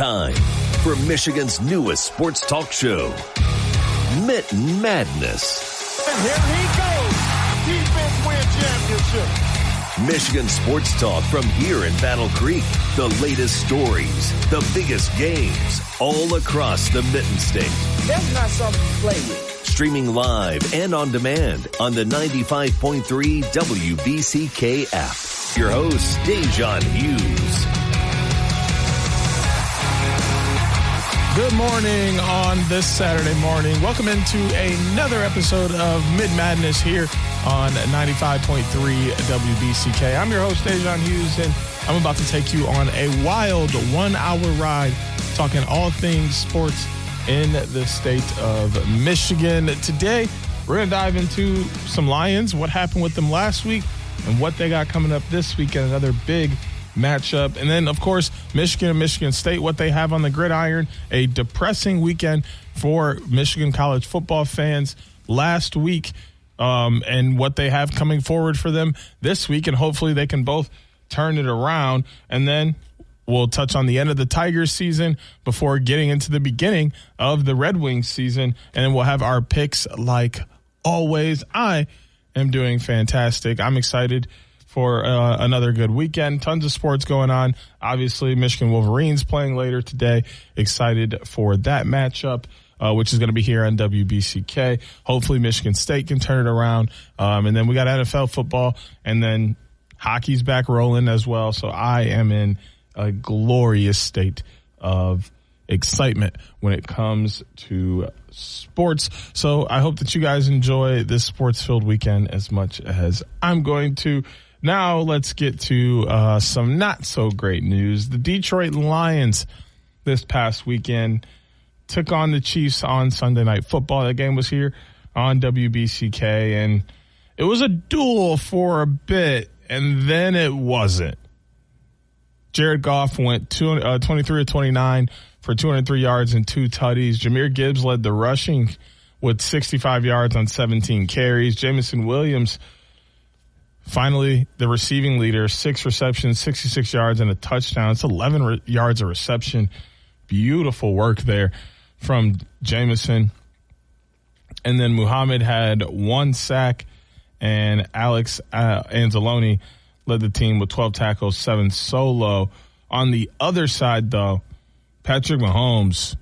Time for Michigan's newest sports talk show, Mitten Madness. And here he goes. Defense win championship. Michigan sports talk from here in Battle Creek. The latest stories, the biggest games, all across the Mitten State. That's not something to play with. Streaming live and on demand on the 95.3 WBCK app. Your host, Da'Jzon Hughes. Good morning on this Saturday morning. Welcome into another episode of Mitten Madness here on 95.3 WBCK. I'm your host, Da'Jzon Hughes, and I'm about to take you on a wild 1 hour ride talking all things sports in the state of Michigan. Today, we're going to dive into some Lions, what happened with them last week, and what they got coming up this week, and another big matchup. And then, of course, Michigan and Michigan State, what they have on the gridiron, a depressing weekend for Michigan college football fans last week, and what they have coming forward for them this week, and hopefully they can both turn it around. And then we'll touch on the end of the Tigers season before getting into the beginning of the Red Wings season, and then we'll have our picks like always. I am doing fantastic. I'm excited for another good weekend. Tons of sports going on. Obviously, Michigan Wolverines playing later today. Excited for that matchup, which is going to be here on WBCK. Hopefully, Michigan State can turn it around. And then we got NFL football, and then hockey's back rolling as well. So I am in a glorious state of excitement when it comes to sports. So I hope that you guys enjoy this sports-filled weekend as much as I'm going to. Now let's get to some not so great news. The Detroit Lions this past weekend took on the Chiefs on Sunday Night Football. That game was here on WBCK, and it was a duel for a bit, and then it wasn't. Jared Goff went 23 of 29 for 203 yards and 2 tutties. Jahmyr Gibbs led the rushing with 65 yards on 17 carries. Jameson Williams, finally, the receiving leader, 6 receptions, 66 yards, and a touchdown. It's 11 yards of reception. Beautiful work there from Jameson. And then Muhammad had 1 sack, and Alex Anzalone led the team with 12 tackles, 7 solo. On the other side, though, Patrick Mahomes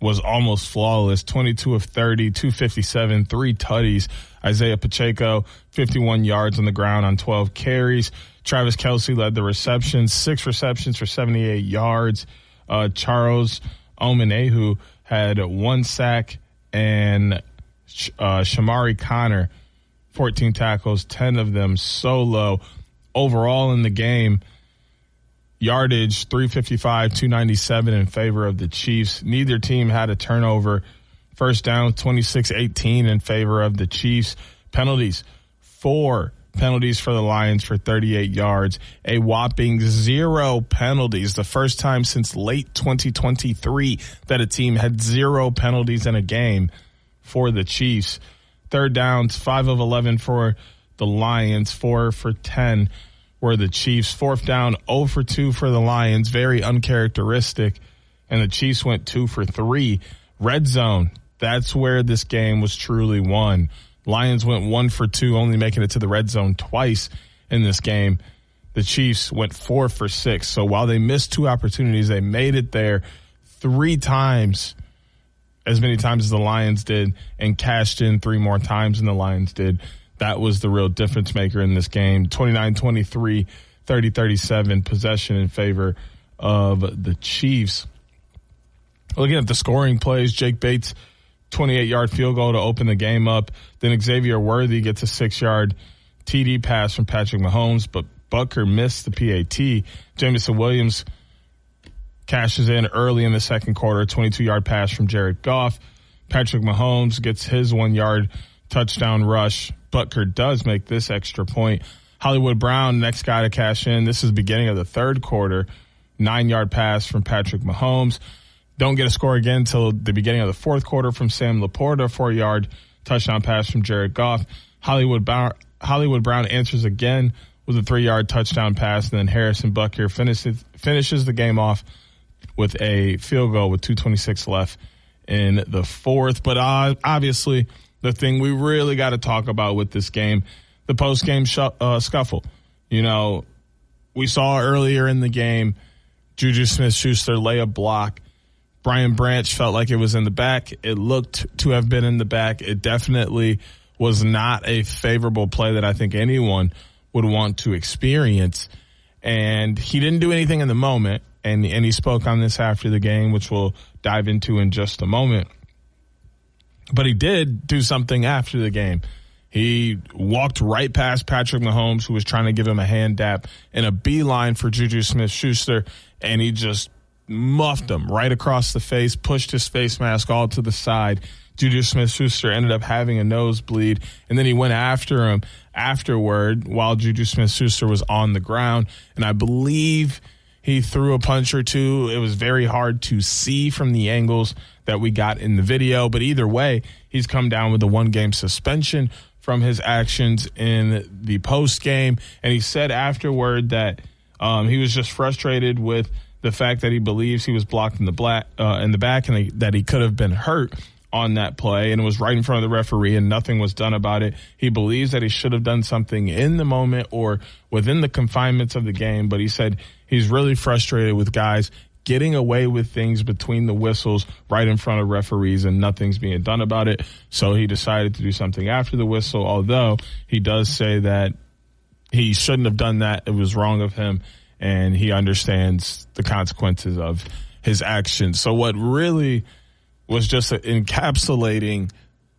was almost flawless, 22 of 30, 257, 3 tutties. Isaiah Pacheco, 51 yards on the ground on 12 carries. Travis Kelce led the receptions, 6 receptions for 78 yards. Charles Omenihu had 1 sack, and Shamari Connor, 14 tackles, 10 of them solo. Overall in the game, yardage 355, 297 in favor of the Chiefs. Neither team had a turnover. First down 26-18 in favor of the Chiefs. Penalties, 4 penalties for the Lions for 38 yards. A whopping 0 penalties. The first time since late 2023 that a team had 0 penalties in a game for the Chiefs. Third downs, 5 of 11 for the Lions, 4 for 10 were the Chiefs. Fourth down, 0 for 2 for the Lions, very uncharacteristic. And the Chiefs went 2 for 3. Red zone, that's where this game was truly won. Lions went 1 for 2, only making it to the red zone twice in this game. The Chiefs went 4 for 6. So while they missed 2 opportunities, they made it there 3 times, as many times as the Lions did, and cashed in 3 more times than the Lions did. That was the real difference maker in this game. 29-23, 30-37 possession in favor of the Chiefs. Looking at the scoring plays, Jake Bates, 28-yard field goal to open the game up. Then Xavier Worthy gets a 6-yard TD pass from Patrick Mahomes, but Butker missed the PAT. Jameson Williams cashes in early in the second quarter, 22-yard pass from Jared Goff. Patrick Mahomes gets his 1-yard touchdown rush. Butker does make this extra point. Hollywood Brown, next guy to cash in. This is the beginning of the third quarter. 9-yard pass from Patrick Mahomes. Don't get a score again until the beginning of the fourth quarter from Sam Laporta. 4-yard touchdown pass from Jared Goff. Hollywood Brown answers again with a 3-yard touchdown pass. And then Harrison Butker finishes the game off with a field goal with 2:26 left in the fourth. But obviously, the thing we really got to talk about with this game, the post-game scuffle. You know, we saw earlier in the game, Juju Smith-Schuster lay a block. Brian Branch felt like it was in the back. It looked to have been in the back. It definitely was not a favorable play that I think anyone would want to experience. And he didn't do anything in the moment. And he spoke on this after the game, which we'll dive into in just a moment. But he did do something after the game. He walked right past Patrick Mahomes, who was trying to give him a hand dap, in a beeline for Juju Smith-Schuster, and he just muffed him right across the face, pushed his face mask all to the side. Juju Smith-Schuster ended up having a nosebleed, and then he went after him afterward while Juju Smith-Schuster was on the ground, and I believe he threw a punch or two. It was very hard to see from the angles that we got in the video, but either way, he's come down with a 1-game suspension from his actions in the post game, and he said afterward that he was just frustrated with the fact that he believes he was blocked in the back and that he could have been hurt on that play, and it was right in front of the referee and nothing was done about it. He believes that he should have done something in the moment or within the confinements of the game, but he said he's really frustrated with guys getting away with things between the whistles right in front of referees and nothing's being done about it. So he decided to do something after the whistle, although he does say that he shouldn't have done that. It was wrong of him, and he understands the consequences of his actions. So what really was just encapsulating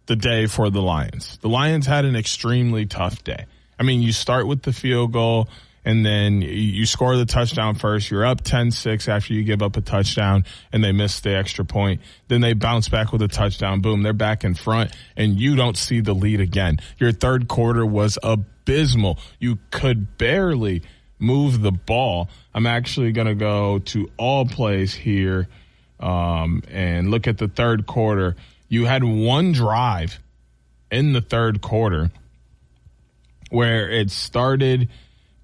the day for the Lions. The Lions had an extremely tough day. I mean, you start with the field goal, and then you score the touchdown first. You're up 10-6 after you give up a touchdown, and they miss the extra point. Then they bounce back with a touchdown. Boom, they're back in front, and you don't see the lead again. Your third quarter was abysmal. You could barely move the ball. I'm actually going to go to all plays here and look at the third quarter. You had one drive in the third quarter where it started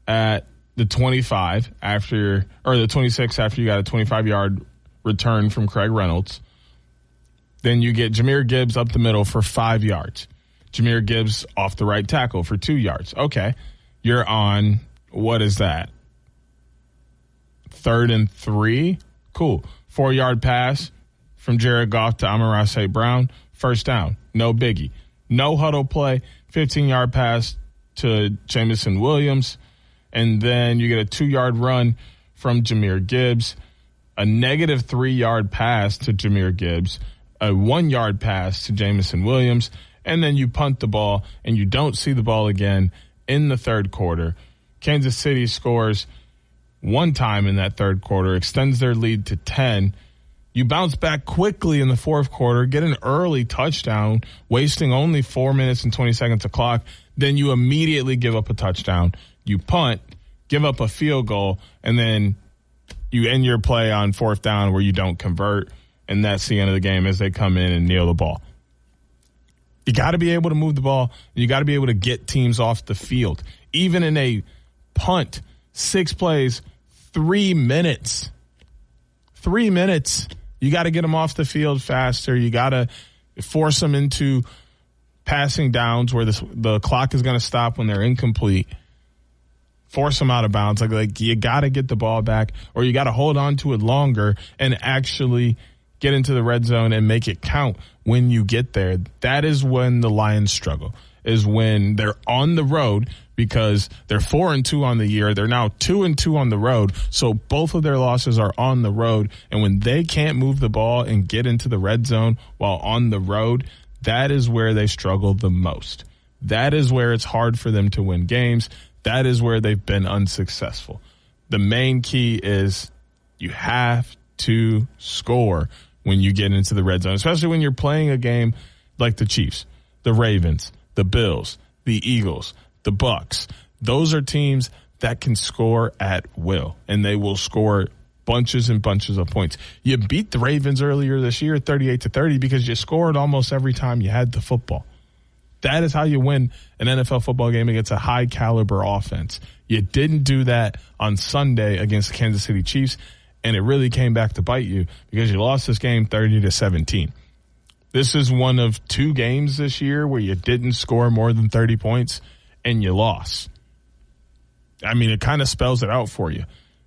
at the 25 after, or the 26 after you got a 25-yard return from Craig Reynolds. Then you get Jahmyr Gibbs up the middle for 5 yards. Jahmyr Gibbs off the right tackle for 2 yards. Okay. You're on, what is that? 3rd and 3? Cool. 4-yard pass from Jared Goff to Amon-Ra St. Brown. First down. No biggie. No huddle play. 15-yard pass to Jameson Williams. And then you get a 2-yard run from Jahmyr Gibbs, a negative 3-yard pass to Jahmyr Gibbs, a 1-yard pass to Jameson Williams, and then you punt the ball and you don't see the ball again in the third quarter. Kansas City scores one time in that third quarter, extends their lead to 10. You bounce back quickly in the fourth quarter, get an early touchdown, wasting only 4 minutes and 20 seconds of clock. Then you immediately give up a touchdown. You punt, give up a field goal, and then you end your play on fourth down where you don't convert, and that's the end of the game as they come in and kneel the ball. You got to be able to move the ball. You got to be able to get teams off the field. Even in a punt, 6 plays, 3 minutes. 3 minutes. You got to get them off the field faster. You got to force them into passing downs where the clock is going to stop when they're incomplete. Force them out of bounds. Like you got to get the ball back, or you got to hold on to it longer and actually get into the red zone and make it count when you get there. That is when the Lions struggle, is when they're on the road, because they're 4-2 on the year. They're now 2-2 on the road. So both of their losses are on the road. And when they can't move the ball and get into the red zone while on the road, that is where they struggle the most. That is where it's hard for them to win games. That is where they've been unsuccessful. The main key is you have to score when you get into the red zone, especially when you're playing a game like the Chiefs, the Ravens, the Bills, the Eagles, the Bucks. Those are teams that can score at will, and they will score bunches and bunches of points. You beat the Ravens earlier this year 38-30 because you scored almost every time you had the football. That is how you win an NFL football game against a high-caliber offense. You didn't do that on Sunday against the Kansas City Chiefs, and it really came back to bite you because you lost this game 30-17. This is one of 2 games this year where you didn't score more than 30 points and you lost. I mean, it kind of spells it out for you.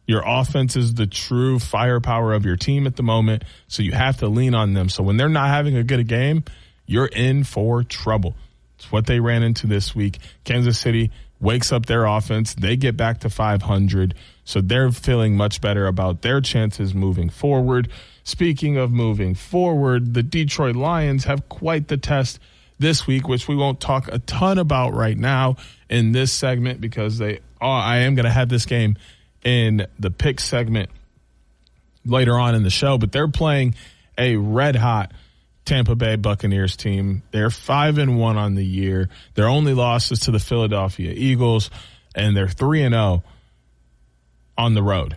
Your offense is the true firepower of your team at the moment, so you have to lean on them. So when they're not having a good game, you're in for trouble. It's what they ran into this week. Kansas City wakes up their offense. They get back to 500, so they're feeling much better about their chances moving forward. Speaking of moving forward, the Detroit Lions have quite the test this week, which we won't talk a ton about right now in this segment because I am going to have this game in the pick segment later on in the show, but they're playing a red-hot Tampa Bay Buccaneers team. They're 5-1 on the year. Their only losses to the Philadelphia Eagles, and they're 3-0 on the road.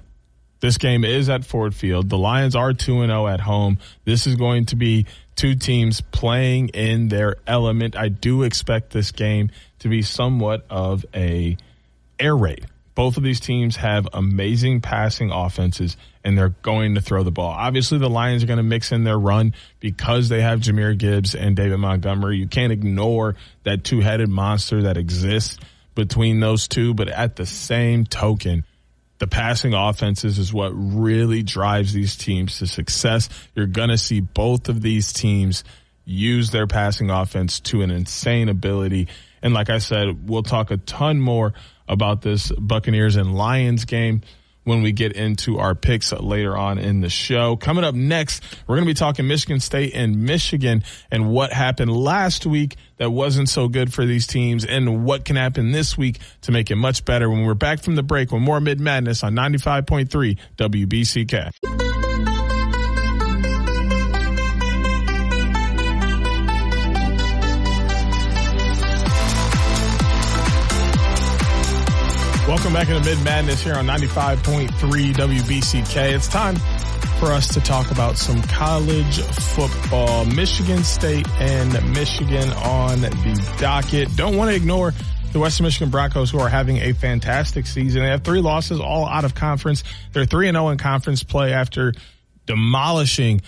This game is at Ford Field. The Lions are 2-0 at home. This is going to be 2 teams playing in their element. I do expect this game to be somewhat of a air raid. Both of these teams have amazing passing offenses, and they're going to throw the ball. Obviously, the Lions are going to mix in their run because they have Jahmyr Gibbs and David Montgomery. You can't ignore that 2-headed monster that exists between those two, but at the same token, the passing offenses is what really drives these teams to success. You're going to see both of these teams use their passing offense to an insane ability. And like I said, we'll talk a ton more about this Buccaneers and Lions game when we get into our picks later on in the show. Coming up next, we're going to be talking Michigan State and Michigan and what happened last week that wasn't so good for these teams and what can happen this week to make it much better. When we're back from the break with more Mitten Madness on 95.3 WBCK. Welcome back into Mitten Madness here on 95.3 WBCK. It's time for us to talk about some college football. Michigan State and Michigan on the docket. Don't want to ignore the Western Michigan Broncos, who are having a fantastic season. They have 3 losses, all out of conference. They're 3-0 in conference play after demolishing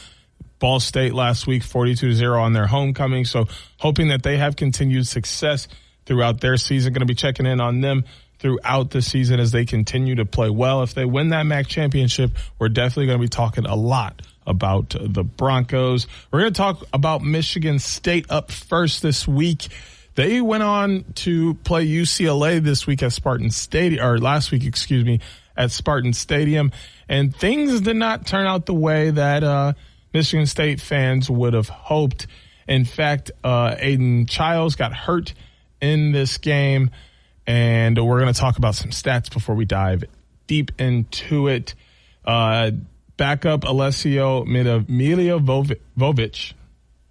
Ball State last week, 42-0 on their homecoming. So hoping that they have continued success throughout their season. Going to be checking in on them throughout the season as they continue to play well. If they win that MAC championship, we're definitely going to be talking a lot about the Broncos. We're going to talk about Michigan State up first this week. They went on to play UCLA this week at Spartan Stadium, or last week, excuse me, at Spartan Stadium, and things did not turn out the way that Michigan State fans would have hoped. In fact, Aiden Childs got hurt in this game. And we're going to talk about some stats before we dive deep into it. Backup Alessio Milivojvic,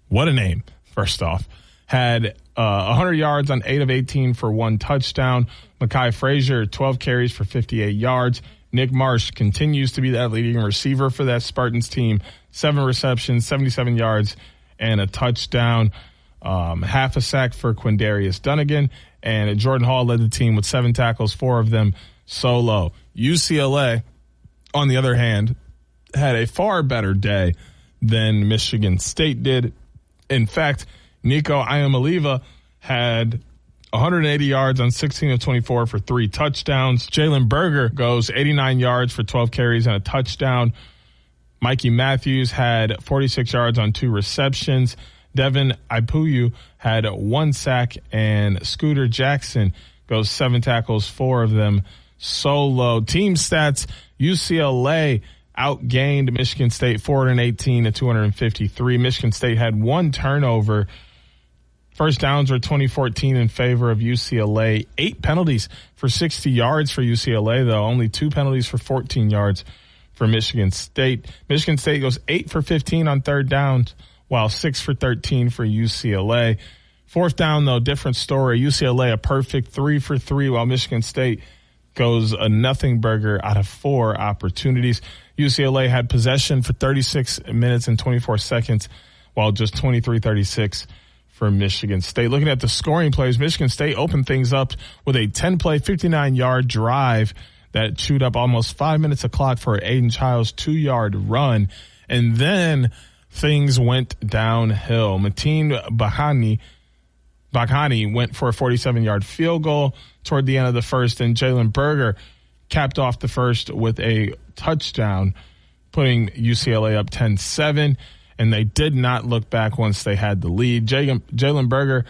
what a name, first off, had 100 yards on 8 of 18 for 1 touchdown. Mekhi Frazier, 12 carries for 58 yards. Nick Marsh continues to be that leading receiver for that Spartans team. 7 receptions, 77 yards, and a touchdown. Half a sack for Quindarius Dunnigan. And Jordan Hall led the team with 7 tackles, 4 of them solo. UCLA, on the other hand, had a far better day than Michigan State did. In fact, Nico Iamaleava had 180 yards on 16 of 24 for 3 touchdowns. Jalen Berger goes 89 yards for 12 carries and a touchdown. Mikey Matthews had 46 yards on 2 receptions. Devin Ipuyu had 1 sack, and Scooter Jackson goes 7 tackles, 4 of them solo. Team stats, UCLA outgained Michigan State 418 to 253. Michigan State had 1 turnover. First downs were 2014 in favor of UCLA. 8 penalties for 60 yards for UCLA, though. Only 2 penalties for 14 yards for Michigan State. Michigan State goes 8 for 15 on 3rd downs, while 6 for 13 for UCLA. 4th down, though, different story. UCLA a perfect 3 for 3, while Michigan State goes a nothing burger out of 4 opportunities. UCLA had possession for 36 minutes and 24 seconds, while just 23-36 for Michigan State. Looking at the scoring plays, Michigan State opened things up with a 10-play, 59-yard drive that chewed up almost 5 minutes of clock for Aiden Childs' 2-yard run. And then things went downhill. Mitten Baghani went for a 47-yard field goal toward the end of the first, and Jalen Berger capped off the first with a touchdown, putting UCLA up 10-7, and they did not look back once they had the lead. Jalen Berger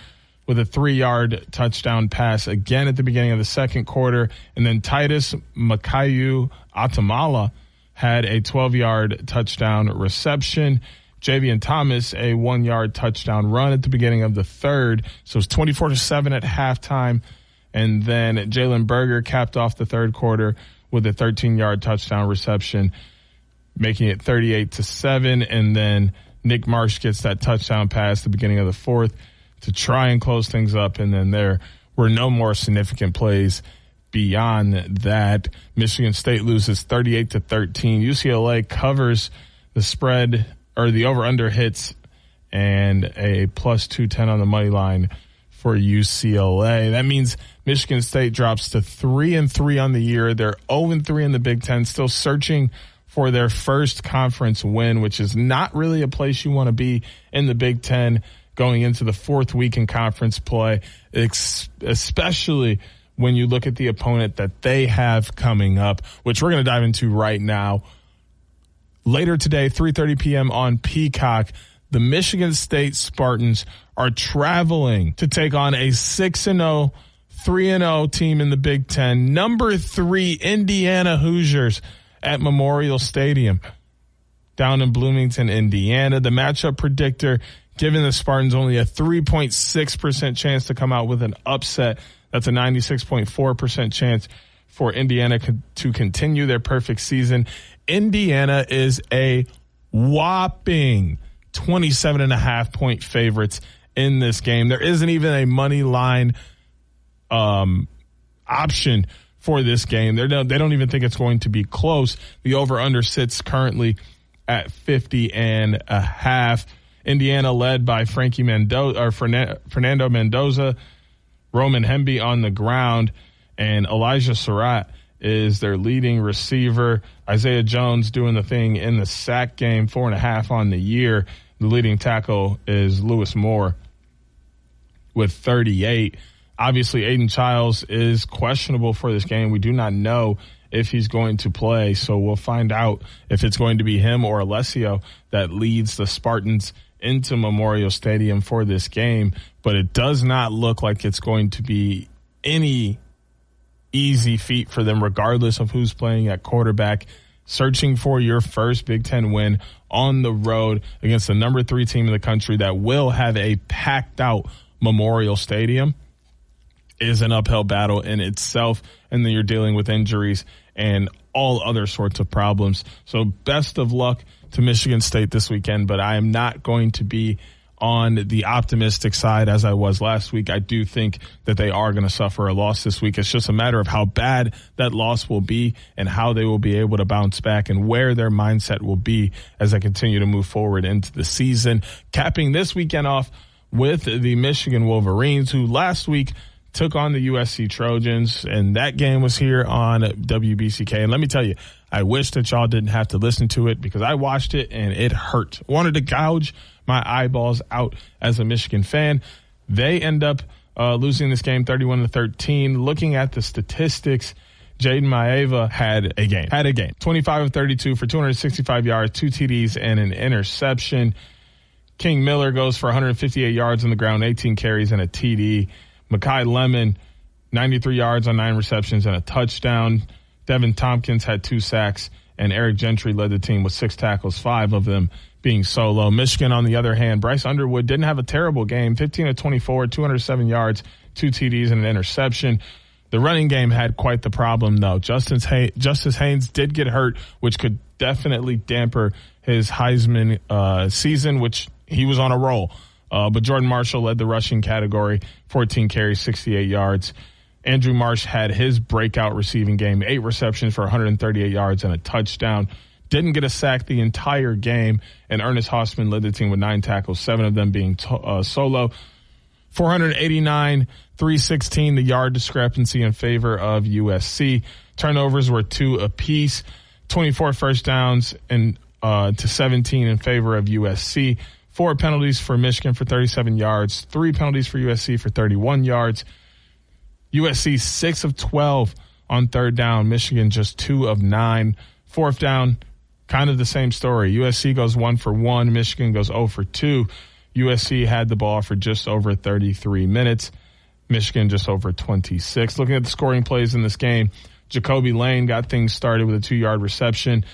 with a 3-yard touchdown pass again at the beginning of the second quarter, and then Titus Makayu Atamala had a 12-yard touchdown reception. Javian Thomas, a 1-yard touchdown run at the beginning of the third. So it was 24-7 at halftime. And then Jalen Berger capped off the third quarter with a 13-yard touchdown reception, making it 38-7. And then Nick Marsh gets that touchdown pass at the beginning of the fourth to try and close things up. And then there were no more significant plays beyond that. Michigan State loses 38-13. UCLA covers the spread, or the over-under hits, and a plus 210 on the money line for UCLA. That means Michigan State drops to 3-3 on the year. They're 0-3 in the Big Ten, still searching for their first conference win, which is not really a place you want to be in the Big Ten going into the fourth week in conference play, especially when you look at the opponent that they have coming up, which we're going to dive into right now. Later today, 3:30 p.m. on Peacock, the Michigan State Spartans are traveling to take on a 6-0, 3-0 team in the Big Ten, number 3 Indiana Hoosiers at Memorial Stadium down in Bloomington, Indiana. The matchup predictor giving the Spartans only a 3.6% chance to come out with an upset. That's a 96.4% chance for Indiana to continue their perfect season. Indiana is a whopping 27.5-point favorites in this game. There isn't even a money line option for this game. They don't even think it's going to be close. The over-under sits currently at 50.5. Indiana led by Fernando Mendoza, Roman Hemby on the ground, and Elijah Surratt is their leading receiver. Isaiah Jones doing the thing in the sack game, 4.5 on the year. The leading tackle is Lewis Moore with 38. Obviously, Aiden Childs is questionable for this game. We do not know if he's going to play, so we'll find out if it's going to be him or Alessio that leads the Spartans into Memorial Stadium for this game. But it does not look like it's going to be any easy feat for them, regardless of who's playing at quarterback. Searching for your first Big Ten win on the road against the number 3 team in the country that will have a packed out Memorial Stadium is an uphill battle in itself. And then you're dealing with injuries and all other sorts of problems. So best of luck to Michigan State this weekend, but I am not going to be on the optimistic side as I was last week. I do think that they are going to suffer a loss this week. It's just a matter of how bad that loss will be and how they will be able to bounce back and where their mindset will be as they continue to move forward into the season. Capping this weekend off with the Michigan Wolverines, who last week took on the USC Trojans, and that game was here on WBCK. And let me tell you, I wish that y'all didn't have to listen to it because I watched it and it hurt. Wanted to gouge my eyeballs out as a Michigan fan. They end up losing this game 31-13. Looking at the statistics, Jaden Maeva had a game. 25 of 32 for 265 yards, 2 TDs, and an interception. King Miller goes for 158 yards on the ground, 18 carries, and a TD. Mekhi Lemon, 93 yards on 9 receptions and a touchdown. Devin Tompkins had 2 sacks, and Eric Gentry led the team with 6 tackles, 5 of them being solo. Michigan, on the other hand, Bryce Underwood didn't have a terrible game. 15 of 24, 207 yards, 2 TDs, and an interception. The running game had quite the problem, though. Justice Haynes did get hurt, which could definitely damper his Heisman season, which he was on a roll. But Jordan Marshall led the rushing category, 14 carries, 68 yards. Andrew Marsh had his breakout receiving game, 8 receptions for 138 yards and a touchdown. Didn't get a sack the entire game, and Ernest Hausman led the team with 9 tackles, 7 of them being solo. 489, 316, the yard discrepancy in favor of USC. Turnovers were 2 apiece. 24 first downs and to 17 in favor of USC. 4 penalties for Michigan for 37 yards. 3 penalties for USC for 31 yards. USC 6 of 12 on third down. Michigan just 2 of 9. Fourth down, kind of the same story. USC goes 1 for 1. Michigan goes 0 for 2. USC had the ball for just over 33 minutes. Michigan just over 26. Looking at the scoring plays in this game, Jacoby Lane got things started with a 2-yard reception.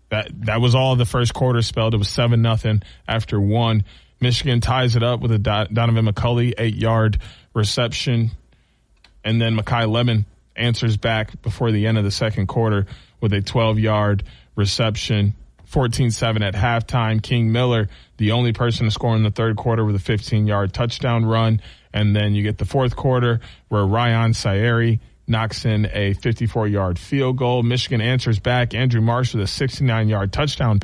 That was all the first quarter spelled. It was 7-0 after 1. Michigan ties it up with a Donovan McCulley 8-yard reception. And then Mekhi Lemon answers back before the end of the second quarter with a 12-yard reception. 14-7 at halftime. King Miller, the only person to score in the third quarter with a 15-yard touchdown run. And then you get the fourth quarter where Ryan Sayeri knocks in a 54-yard field goal. Michigan answers back. Andrew Marsh with a 69-yard touchdown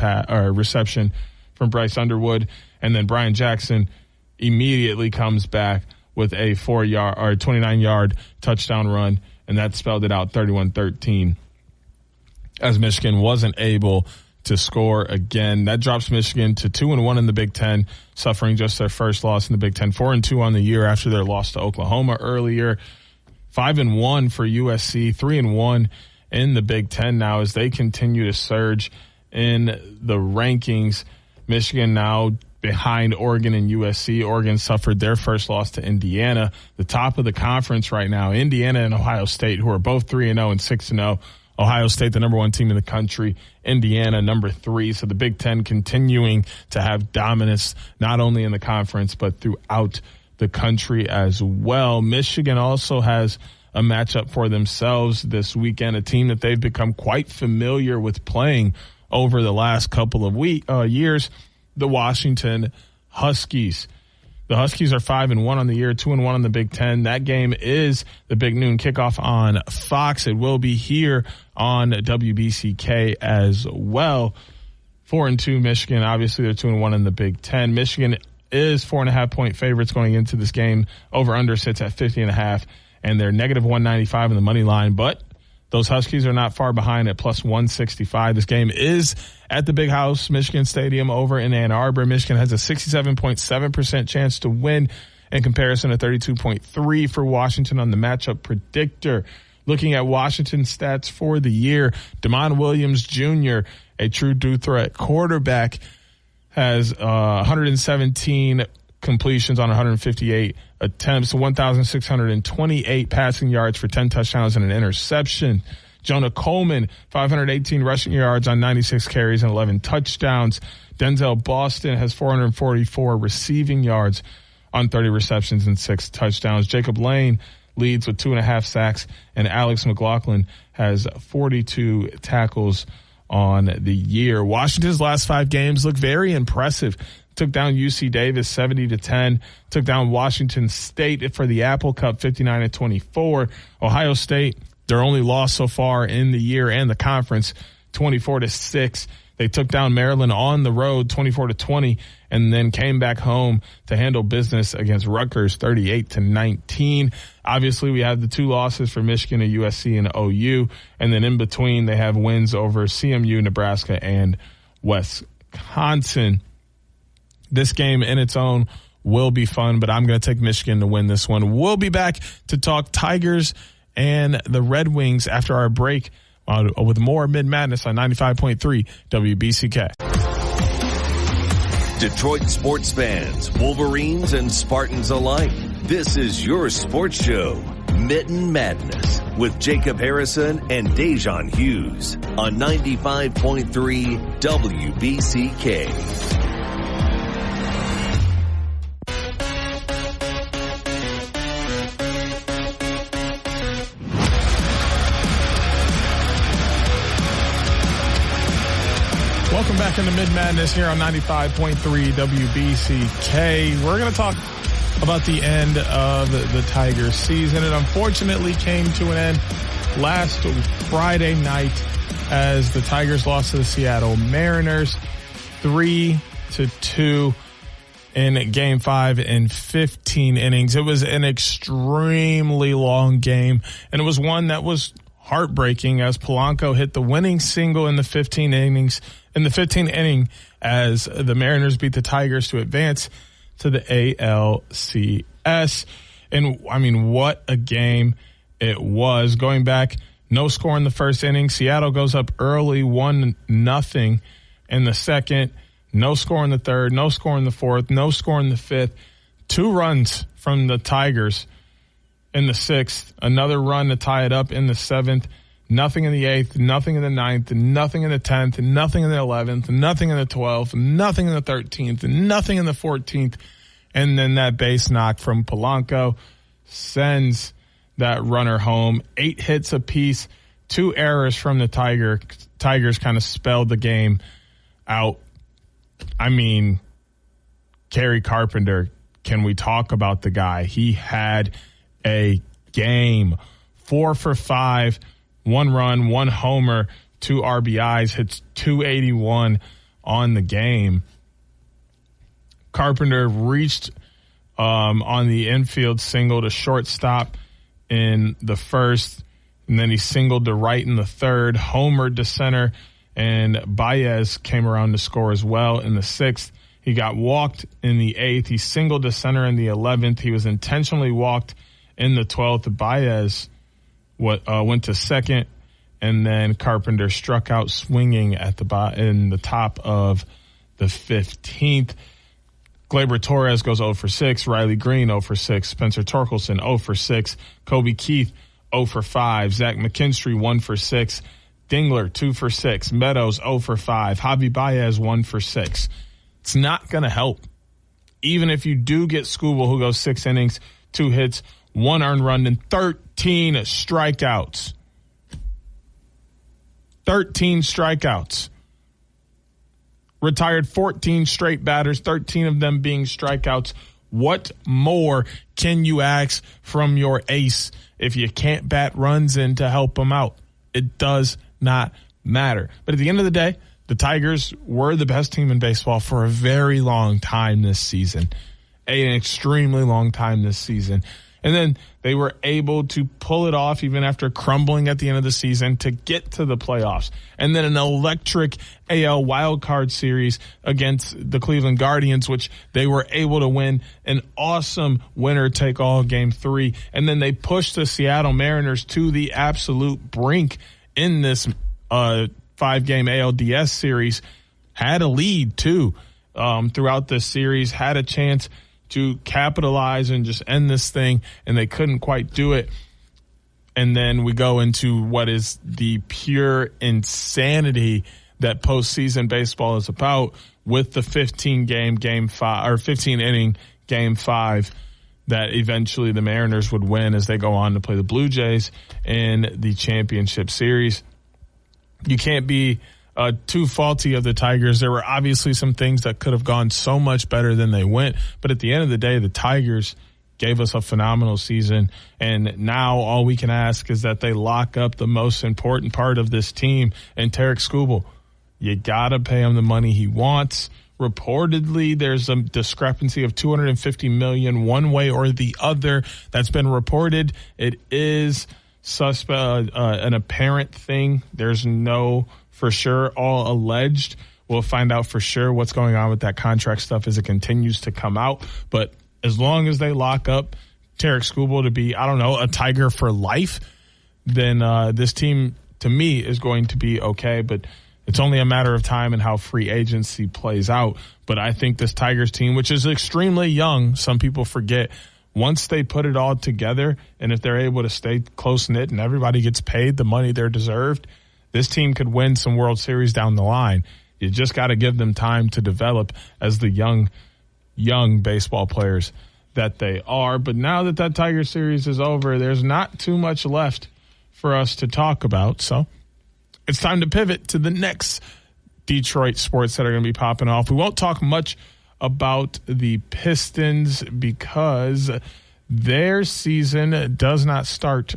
reception from Bryce Underwood. And then Brian Jackson immediately comes back with a 29-yard touchdown run. And that spelled it out 31-13 as Michigan wasn't able to score again. That drops Michigan to 2-1 in the Big Ten, suffering just their first loss in the Big Ten. 4-2 on the year after their loss to Oklahoma earlier. 5-1 for USC, 3-1 in the Big Ten now as they continue to surge in the rankings. Michigan now behind Oregon and USC. Oregon suffered their first loss to Indiana. The top of the conference right now, Indiana and Ohio State, who are both 3-0 and 6-0. Ohio State, the number 1 team in the country. Indiana, number 3. So the Big Ten continuing to have dominance, not only in the conference, but throughout the country as well. Michigan also has a matchup for themselves this weekend, a team that they've become quite familiar with playing over the last couple of years, the Washington Huskies. The Huskies are 5-1 on the year, 2-1 on the Big Ten. That game is the big noon kickoff on Fox. It will be here on WBCK as well. 4-2 Michigan. Obviously, they're 2-1 in the Big Ten. Michigan is 4.5-point favorites going into this game. Over-under sits at 50.5, and they're negative 195 in the money line. But those Huskies are not far behind at plus 165. This game is at the Big House, Michigan Stadium over in Ann Arbor. Michigan has a 67.7% chance to win in comparison to 32.3 for Washington on the matchup predictor. Looking at Washington's stats for the year, Damon Williams Jr., a true dual threat quarterback, has 117 completions on 158 attempts, 1,628 passing yards for 10 touchdowns and an interception. Jonah Coleman, 518 rushing yards on 96 carries and 11 touchdowns. Denzel Boston has 444 receiving yards on 30 receptions and 6 touchdowns. Jacob Lane leads with 2.5 sacks, and Alex McLaughlin has 42 tackles on the year. Washington's last 5 games look very impressive. Took down UC Davis 70-10. Took down Washington State for the Apple Cup 59-24. Ohio State, their only loss so far in the year and the conference, 24-6. They took down Maryland on the road 24-20 and then came back home to handle business against Rutgers 38-19. Obviously, we have the 2 losses for Michigan and USC and OU. And then in between, they have wins over CMU, Nebraska, and Wisconsin. This game in its own will be fun, but I'm going to take Michigan to win this one. We'll be back to talk Tigers and the Red Wings after our break with more Mitten Madness on 95.3 WBCK. Detroit sports fans, Wolverines and Spartans alike. This is your sports show, Mitten Madness, with Jacob Harrison and Da'Jzon Hughes on 95.3 WBCK. Welcome back into Mitten Madness here on 95.3 WBCK. We're going to talk about the end of the Tigers season. It unfortunately came to an end last Friday night as the Tigers lost to the Seattle Mariners 3-2 in Game 5 in 15 innings. It was an extremely long game, and it was one that was heartbreaking as Polanco hit the winning single in the 15th inning as the Mariners beat the Tigers to advance to the ALCS. And I mean, what a game it was. Going back, no score in the first inning. Seattle goes up early 1-0 in the second. No score in the third, no score in the fourth, no score in the fifth. 2 runs from the Tigers in the sixth. Another run to tie it up in the seventh. Nothing in the eighth, nothing in the ninth, nothing in the 10th, nothing in the 11th, nothing in the 12th, nothing in the 13th, nothing in the 14th. And then that base knock from Polanco sends that runner home. 8 hits apiece, 2 errors from the Tigers kind of spelled the game out. I mean, Kerry Carpenter, can we talk about the guy? He had a game. 4 for 5, 1 run, 1 homer, 2 RBIs, hits .281 on the game. Carpenter reached on the infield single to shortstop in the first, and then he singled to right in the third, homered to center, and Baez came around to score as well in the sixth. He got walked in the 8th. He singled to center in the 11th. He was intentionally walked in the 12th. Baez went to second, and then Carpenter struck out swinging at in the top of the 15th. Gleyber Torres goes 0 for 6. Riley Green 0 for 6. Spencer Torkelson 0 for 6. Kobe Keith 0 for 5. Zach McKinstry 1 for 6. Dingler 2 for 6. Meadows 0 for 5. Javi Baez 1 for 6. It's not going to help. Even if you do get Skubal, who goes 6 innings, 2 hits, 1 earned run, and 13 strikeouts. 13 strikeouts. Retired 14 straight batters, 13 of them being strikeouts. What more can you ask from your ace if you can't bat runs in to help them out? It does not matter. But at the end of the day, the Tigers were the best team in baseball for a very long time this season, an extremely long time this season. And then they were able to pull it off even after crumbling at the end of the season to get to the playoffs. And then an electric AL wildcard series against the Cleveland Guardians, which they were able to win an awesome winner-take-all Game 3. And then they pushed the Seattle Mariners to the absolute brink in this 5-game ALDS series. Had a lead, too, throughout this series. Had a chance to capitalize and just end this thing, and they couldn't quite do it. And then we go into what is the pure insanity that postseason baseball is about, with the 15-inning Game 5 that eventually the Mariners would win as they go on to play the Blue Jays in the championship series. You can't be too faulty of the Tigers. There were obviously some things that could have gone so much better than they went, but at the end of the day, the Tigers gave us a phenomenal season, and now all we can ask is that they lock up the most important part of this team, and Tarik Skubal. You gotta pay him the money he wants. Reportedly, there's a discrepancy of $250 million one way or the other. That's been reported. It is an apparent thing. There's no for sure, all alleged. We'll find out for sure what's going on with that contract stuff as it continues to come out. But as long as they lock up Tarik Skubal to be, I don't know, a Tiger for life, then this team, to me, is going to be okay. But it's only a matter of time and how free agency plays out. But I think this Tigers team, which is extremely young, some people forget, once they put it all together, and if they're able to stay close-knit and everybody gets paid the money they're deserved, this team could win some World Series down the line. You just got to give them time to develop as the young baseball players that they are. But now that Tiger series is over, there's not too much left for us to talk about. So it's time to pivot to the next Detroit sports that are going to be popping off. We won't talk much about the Pistons because their season does not start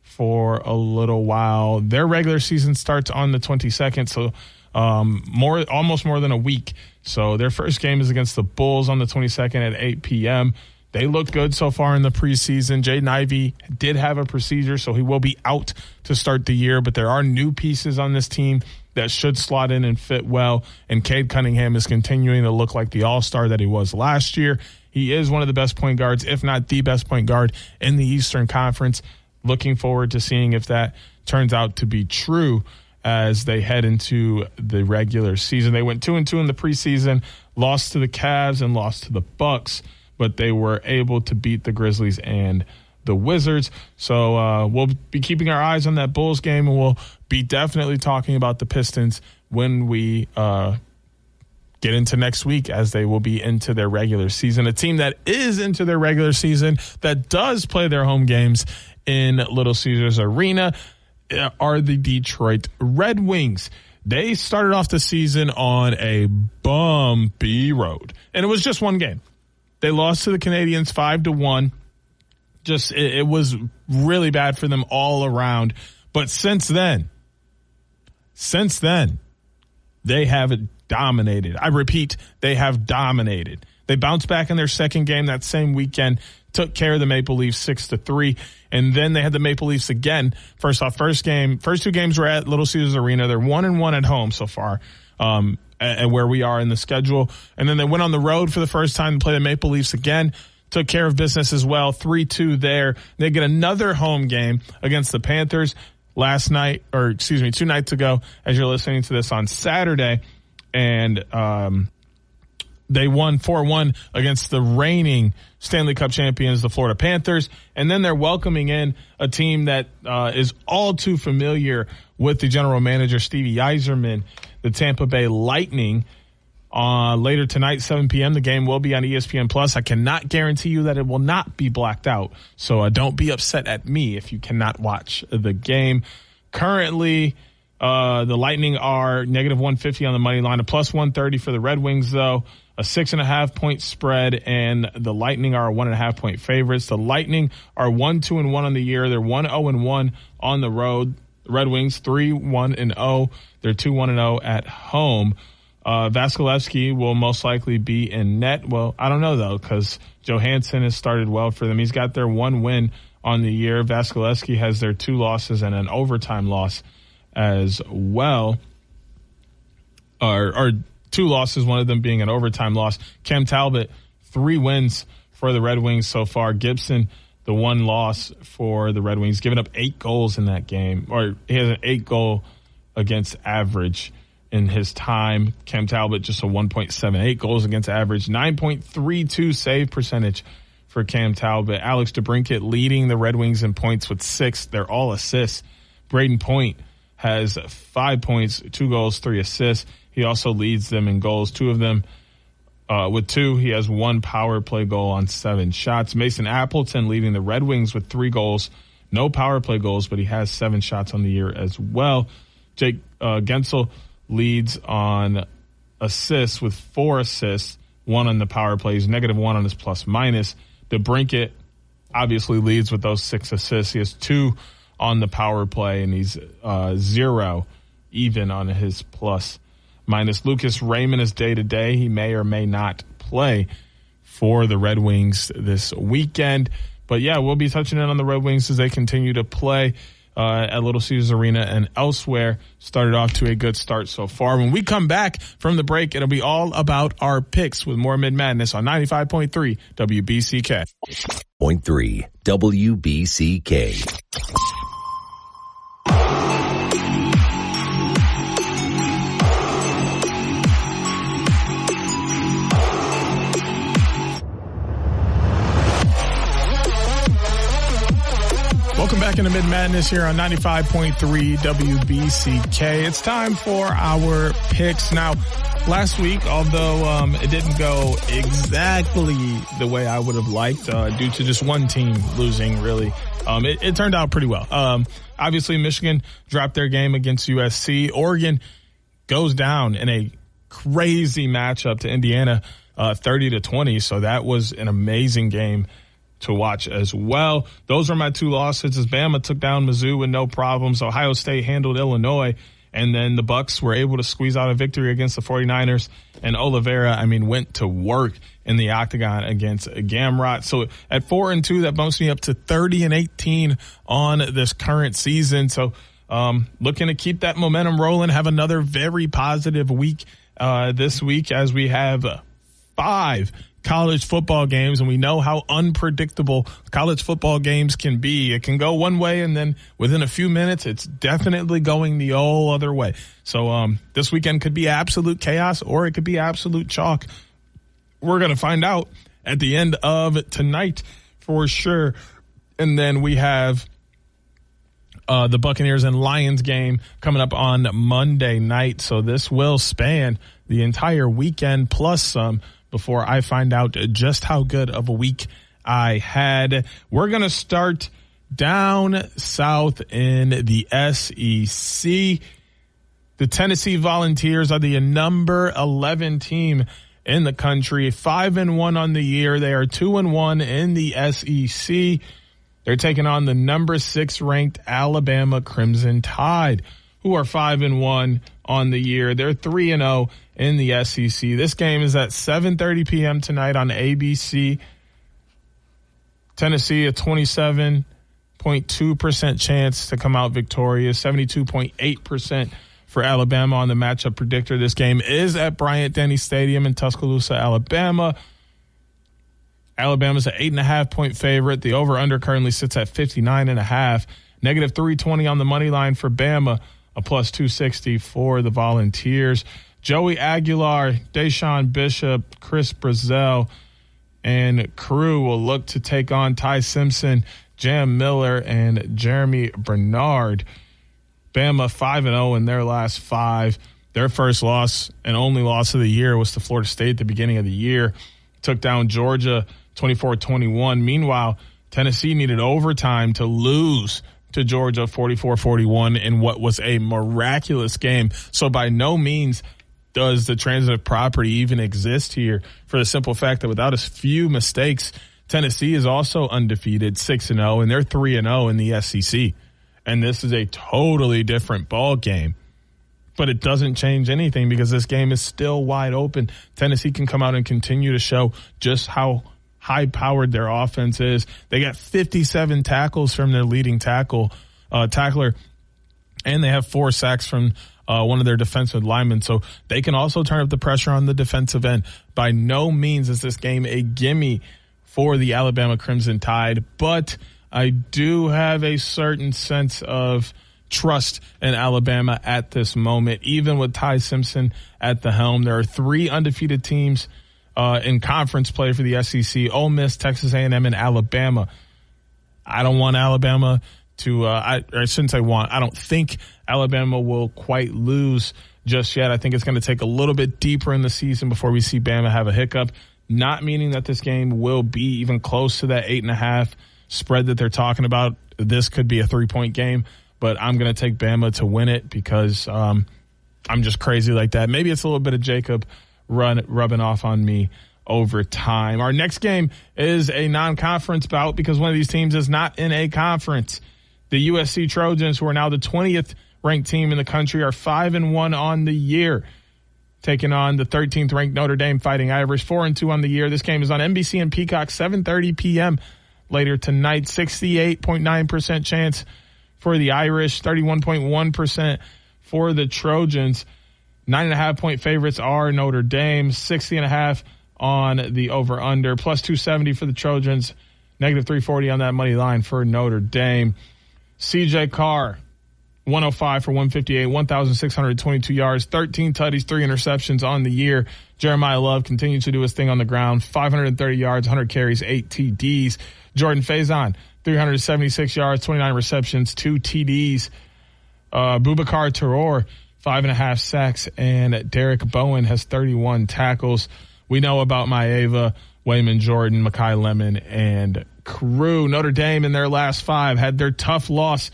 for a little while. Their regular season starts on the 22nd, so almost more than a week. So their first game is against the Bulls on the 22nd at 8 p.m. They look good so far in the preseason. Jaden Ivey did have a procedure, so he will be out to start the year. But there are new pieces on this team that should slot in and fit well. And Cade Cunningham is continuing to look like the all-star that he was last year. He is one of the best point guards, if not the best point guard in the Eastern Conference. Looking forward to seeing if that turns out to be true as they head into the regular season. They went 2-2 in the preseason, lost to the Cavs and lost to the Bucks, but they were able to beat the Grizzlies and the Wizards. So we'll be keeping our eyes on that Bulls game, and we'll be definitely talking about the Pistons when we get into next week, as they will be into their regular season. A team that is into their regular season, that does play their home games in Little Caesars Arena, are the Detroit Red Wings. They started off the season on a bumpy road, and it was just one game. They lost to the Canadiens 5-1. It was really bad for them all around. But since then, they have dominated. I repeat, they have dominated. They bounced back in their second game that same weekend, took care of the Maple Leafs 6-3, and then they had the Maple Leafs again. First two games were at Little Caesars Arena. They're 1-1 at home so far, and where we are in the schedule. And then they went on the road for the first time to play the Maple Leafs again. Took care of business as well, 3-2 there. They get another home game against the Panthers 2 nights ago, as you're listening to this on Saturday. And they won 4-1 against the reigning Stanley Cup champions, the Florida Panthers. And then they're welcoming in a team that is all too familiar with the general manager, Stevie Yzerman, the Tampa Bay Lightning. Later tonight, 7 p.m., the game will be on ESPN+. I cannot guarantee you that it will not be blacked out. So don't be upset at me if you cannot watch the game. Currently, the Lightning are -150 on the money line, a +130 for the Red Wings, though. A 6.5-point spread, and the Lightning are a 1.5-point favorites. The Lightning are 1-2-1 on the year. They're 1-0-1 on the road. The Red Wings 3-1-0. They're 2-1-0 at home. Vasilevsky will most likely be in net. Well, I don't know, though, because Johansson has started well for them. He's got their 1 win on the year. Vasilevsky has their 2 losses and an overtime loss as well. Or 2 losses, one of them being an overtime loss. Cam Talbot, 3 wins for the Red Wings so far. Gibson, the 1 loss for the Red Wings, giving up 8 goals in that game. Or he has an 8-goal against average in his time. Cam Talbot just a 1.78 goals against average, 9.32 save percentage for Cam Talbot. Alex DeBrincat leading the Red Wings in points with 6. They're all assists. Braden Point has 5 points, 2 goals, 3 assists. He also leads them in goals, 2 of them with 2. He has 1 power play goal on 7 shots. Mason Appleton leading the Red Wings with 3 goals, no power play goals, but he has 7 shots on the year as well. Jake Gensel leads on assists with 4 assists, 1 on the power play. He's -1 on his plus-minus. DeBrincat obviously leads with those 6 assists. He has 2 on the power play, and he's 0 even on his plus-minus. Lucas Raymond is day-to-day. He may or may not play for the Red Wings this weekend. But, yeah, we'll be touching in on the Red Wings as they continue to play at Little Caesars Arena and elsewhere. Started off to a good start so far. When we come back from the break, it'll be all about our picks with more Mitten Madness on 95.3 WBCK. 0.3 WBCK. Welcome back into Mitten Madness here on 95.3 WBCK. It's time for our picks. Now, last week, although it didn't go exactly the way I would have liked due to just one team losing, really, it turned out pretty well. Obviously, Michigan dropped their game against USC. Oregon goes down in a crazy matchup to Indiana, 30-20. So that was an amazing game to watch as well. Those are my 2 losses as Bama took down Mizzou with no problems. Ohio State handled Illinois, And then the Bucs were able to squeeze out a victory against the 49ers. And Oliveira, went to work in the octagon against Gamrot. So at 4-2, that bumps me up to 30-18 on this current season. So looking to keep that momentum rolling, have another very positive week this week as we have 5 college football games, and we know how unpredictable college football games can be. It can go one way, and then within a few minutes, it's definitely going the whole other way. So this weekend could be absolute chaos, or it could be absolute chalk. We're going to find out at the end of tonight for sure. And then we have the Buccaneers and Lions game coming up on Monday night. So this will span the entire weekend plus some before I find out just how good of a week I had. We're going to start down south in the SEC. The Tennessee Volunteers are the number 11 team in the country, 5-1 on the year. They are 2-1 in the SEC. They're taking on the number 6 ranked Alabama Crimson Tide, who are 5-1 on the year. They're 3-0 in the SEC. This game is at 7:30 p.m. tonight on ABC. Tennessee, a 27.2% chance to come out victorious, 72.8% for Alabama on the matchup predictor. This game is at Bryant-Denny Stadium in Tuscaloosa, Alabama. Alabama's an 8.5-point favorite. The over-under currently sits at 59.5. Negative 320 on the money line for Bama, a plus 260 for the Volunteers. Joey Aguilar, Deshaun Bishop, Chris Brazzell, and crew will look to take on Ty Simpson, Jam Miller, and Jeremy Bernard. Bama 5-0 in their last 5. Their first loss and only loss of the year was to Florida State at the beginning of the year. Took down Georgia 24-21. Meanwhile, Tennessee needed overtime to lose to Georgia 44-41 in what was a miraculous game. So by no means does the transitive property even exist here, for the simple fact that without a few mistakes, Tennessee is also undefeated, 6-0, and they're 3-0 in the SEC. And this is a totally different ball game. But it doesn't change anything because this game is still wide open. Tennessee can come out and continue to show just how high-powered their offense is. They got 57 tackles from their leading tackler, and they have 4 sacks from one of their defensive linemen. So they can also turn up the pressure on the defensive end. By no means is this game a gimme for the Alabama Crimson Tide, but I do have a certain sense of trust in Alabama at this moment, even with Ty Simpson at the helm. There are 3 undefeated teams in conference play for the SEC: Ole Miss, Texas A&M, and Alabama. I don't want Alabama to I shouldn't say want. I don't think Alabama will quite lose just yet. I think it's going to take a little bit deeper in the season before we see Bama have a hiccup, not meaning that this game will be even close to that 8.5 spread that they're talking about. This could be a 3-point game, but I'm going to take Bama to win it because I'm just crazy like that. Maybe it's a little bit of Jacob rubbing off on me over time. Our next game is a non-conference bout because one of these teams is not in a conference. The USC Trojans, who are now the 20th ranked team in the country, are 5-1 on the year, taking on the 13th ranked Notre Dame Fighting Irish, 4-2 on the year. This game is on NBC and Peacock, 7:30 p.m. later tonight. 68.9% chance for the Irish, 31.1% for the Trojans. 9.5-point favorites are Notre Dame, 60.5 on the over-under, plus 270 for the Trojans, negative 340 on that money line for Notre Dame. CJ Carr, 105 for 158, 1,622 yards, 13 tutties, 3 interceptions on the year. Jeremiah Love continues to do his thing on the ground, 530 yards, 100 carries, 8 TDs. Jordan Faison, 376 yards, 29 receptions, 2 TDs. Boubacar Terror, 5.5 sacks, and Derek Bowen has 31 tackles. We know about Maeva, Wayman Jordan, Mekhi Lemon, and crew. Notre Dame in their last 5 had their tough loss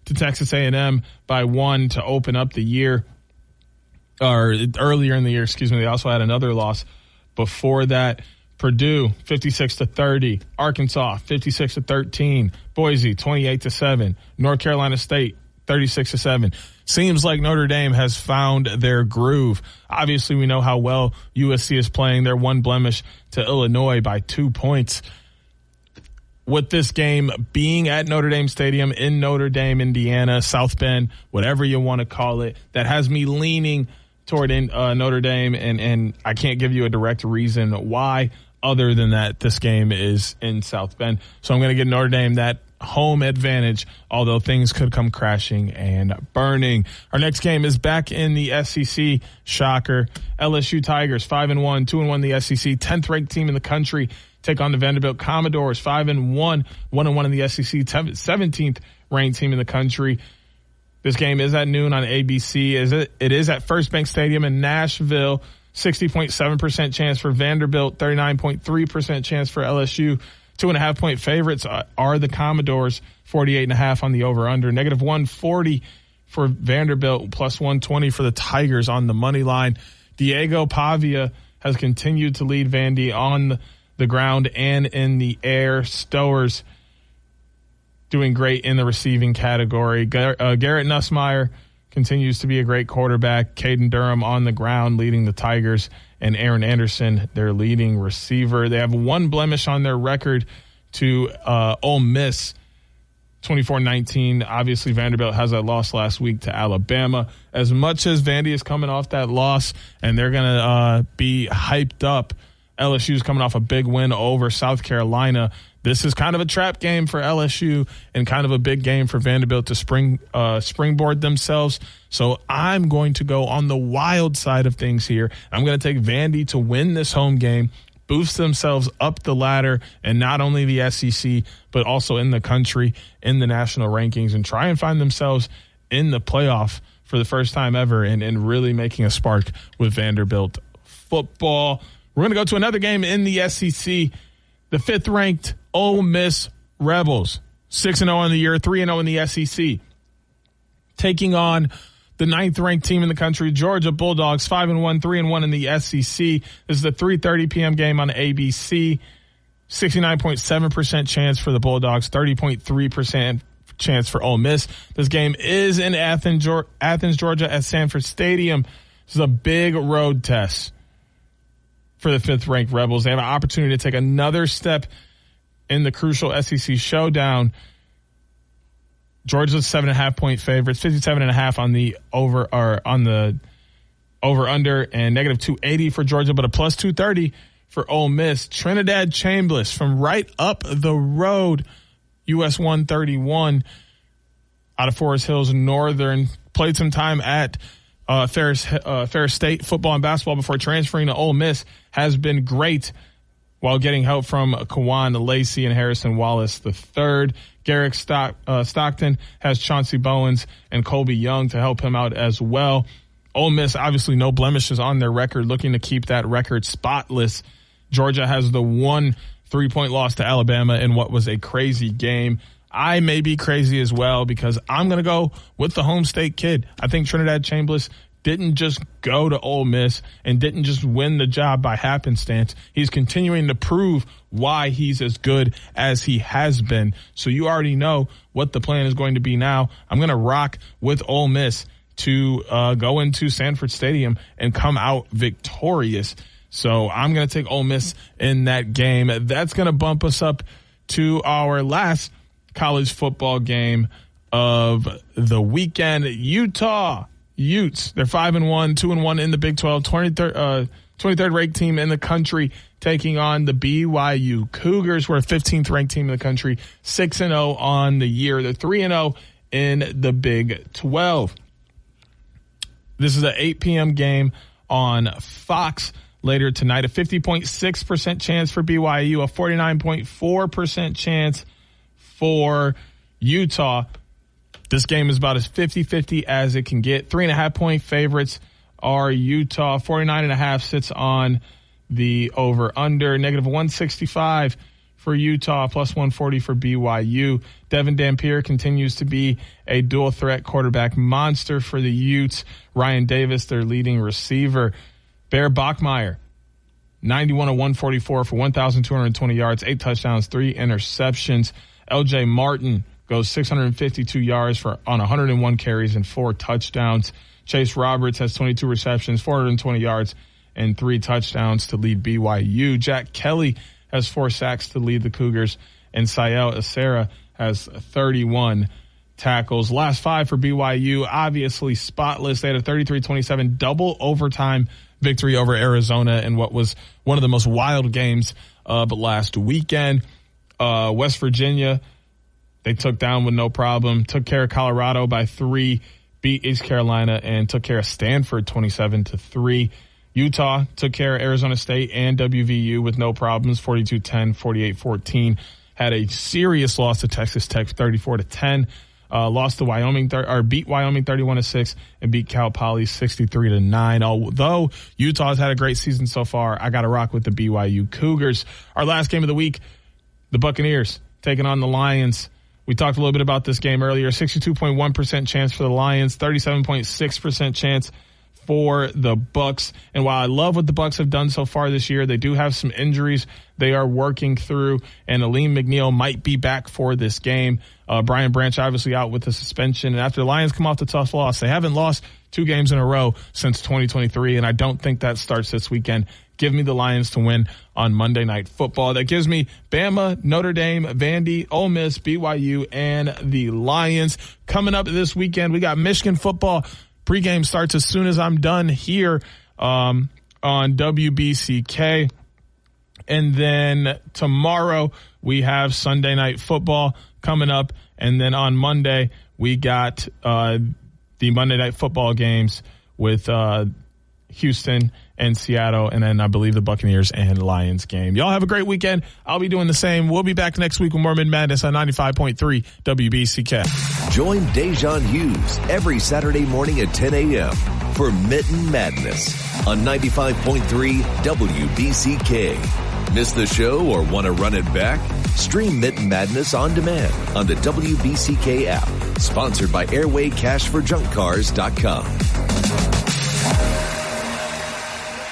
to Texas A&M by 1 to open up the year, or earlier in the year, excuse me. They also had another loss before that. Purdue 56-30, Arkansas 56-13, Boise 28-7, North Carolina State 36-7. Seems like Notre Dame has found their groove. Obviously, we know how well USC is playing. They're one blemish to Illinois by 2 points. With this game being at Notre Dame Stadium in Notre Dame, Indiana, South Bend, whatever you want to call it, that has me leaning toward Notre Dame, and I can't give you a direct reason why other than that this game is in South Bend. So I'm going to give Notre Dame that home advantage, although things could come crashing and burning. Our next game is back in the SEC. Shocker. LSU Tigers, 5-1, 2-1 in the SEC, 10th ranked team in the country. Take on the Vanderbilt Commodores, 5-1, 1-1 in the SEC, 17th ranked team in the country. This game is at noon on ABC. It is at First Bank Stadium in Nashville. 60.7% chance for Vanderbilt, 39.3% chance for LSU. 2.5-point favorites are the Commodores, 48.5 on the over-under. -140 for Vanderbilt, +120 for the Tigers on the money line. Diego Pavia has continued to lead Vandy on the ground and in the air. Stowers doing great in the receiving category. Garrett Nussmeier continues to be a great quarterback. Caden Durham on the ground leading the Tigers, and Aaron Anderson, their leading receiver. They have one blemish on their record to Ole Miss, 24-19. Obviously, Vanderbilt has that loss last week to Alabama. As much as Vandy is coming off that loss and they're going to be hyped up, LSU is coming off a big win over South Carolina. This is kind of a trap game for LSU and kind of a big game for Vanderbilt to springboard themselves. So I'm going to go on the wild side of things here. I'm going to take Vandy to win this home game, boost themselves up the ladder, and not only the SEC, but also in the country, in the national rankings, and try and find themselves in the playoff for the first time ever and really making a spark with Vanderbilt football. We're going to go to another game in the SEC. The 5th-ranked Ole Miss Rebels, 6-0 on the year, 3-0 in the SEC, taking on the 9th-ranked team in the country, Georgia Bulldogs, 5-1, 3-1 in the SEC. This is the 3:30 p.m. game on ABC. 69.7% chance for the Bulldogs, 30.3% chance for Ole Miss. This game is in Athens, Georgia, at Sanford Stadium. This is a big road test for the 5th-ranked Rebels. They have an opportunity to take another step in the crucial SEC showdown. Georgia's 7.5-point favorites, 57.5 on the over-under, and -280 for Georgia, but a +230 for Ole Miss. Trinidad Chambliss from right up the road, US 131 out of Forest Hills Northern, played some time at Ferris State football and basketball before transferring to Ole Miss, has been great while getting help from Kawan Lacey and Harrison Wallace III. Garrick Stockton has Chauncey Bowens and Colby Young to help him out as well. Ole Miss, obviously no blemishes on their record, looking to keep that record spotless. Georgia has the one 3-point loss to Alabama in what was a crazy game. I may be crazy as well because I'm going to go with the home state kid. I think Trinidad Chambliss didn't just go to Ole Miss and didn't just win the job by happenstance. He's continuing to prove why he's as good as he has been. So you already know what the plan is going to be now. I'm going to rock with Ole Miss to go into Sanford Stadium and come out victorious. So I'm going to take Ole Miss in that game. That's going to bump us up to our last college football game of the weekend. Utah Utes, they're 5-1, 2-1 in the Big 12, 23rd ranked team in the country, taking on the BYU Cougars, who are 15th ranked team in the country, 6-0 on the year. They're 3-0 in the Big 12. This is an 8 p.m. game on Fox later tonight. A 50.6% chance for BYU, a 49.4% chance for Utah. This game is about as 50-50 as it can get. 3.5-point favorites are Utah. 49.5 sits on the over-under. -165 for Utah, +140 for BYU. Devin Dampier continues to be a dual-threat quarterback monster for the Utes. Ryan Davis, their leading receiver. Bear Bachmeier, 91 of 144 for 1,220 yards, 8 touchdowns, 3 interceptions. LJ Martin goes 652 yards on 101 carries and 4 touchdowns. Chase Roberts has 22 receptions, 420 yards, and 3 touchdowns to lead BYU. Jack Kelly has 4 sacks to lead the Cougars, and Sael Acera has 31 tackles. Last 5 for BYU, obviously spotless. They had a 33-27 double overtime victory over Arizona in what was one of the most wild games of last weekend. West Virginia, they took down with no problem, took care of Colorado by 3, beat East Carolina, and took care of Stanford 27-3. Utah took care of Arizona State and WVU with no problems, 42-10, 48-14. Had a serious loss to Texas Tech, 34-10. Lost to Wyoming, beat Wyoming 31-6 and beat Cal Poly 63-9. Although Utah's had a great season so far, I got to rock with the BYU Cougars. Our last game of the week, the Buccaneers taking on the Lions. We talked a little bit about this game earlier. 62.1% chance for the Lions, 37.6% chance for the Bucs. And while I love what the Bucs have done so far this year, they do have some injuries they are working through, and Aleem McNeil might be back for this game. Brian Branch obviously out with the suspension. And after the Lions come off the tough loss, they haven't lost 2 games in a row since 2023, and I don't think that starts this weekend. Give me the Lions to win on Monday Night Football. That gives me Bama, Notre Dame, Vandy, Ole Miss, BYU, and the Lions. Coming up this weekend, we got Michigan football. Pregame starts as soon as I'm done here on WBCK. And then tomorrow we have Sunday Night Football coming up. And then on Monday we got the Monday Night Football games with Houston and Seattle, and then I believe the Buccaneers and Lions game. Y'all have a great weekend. I'll be doing the same. We'll be back next week with more Mitten Madness on 95.3 WBCK. Join Da'Jzon Hughes every Saturday morning at 10 a.m. for Mitten Madness on 95.3 WBCK. Miss the show or want to run it back? Stream Mitten Madness on demand on the WBCK app. Sponsored by airwaycashforjunkcars.com.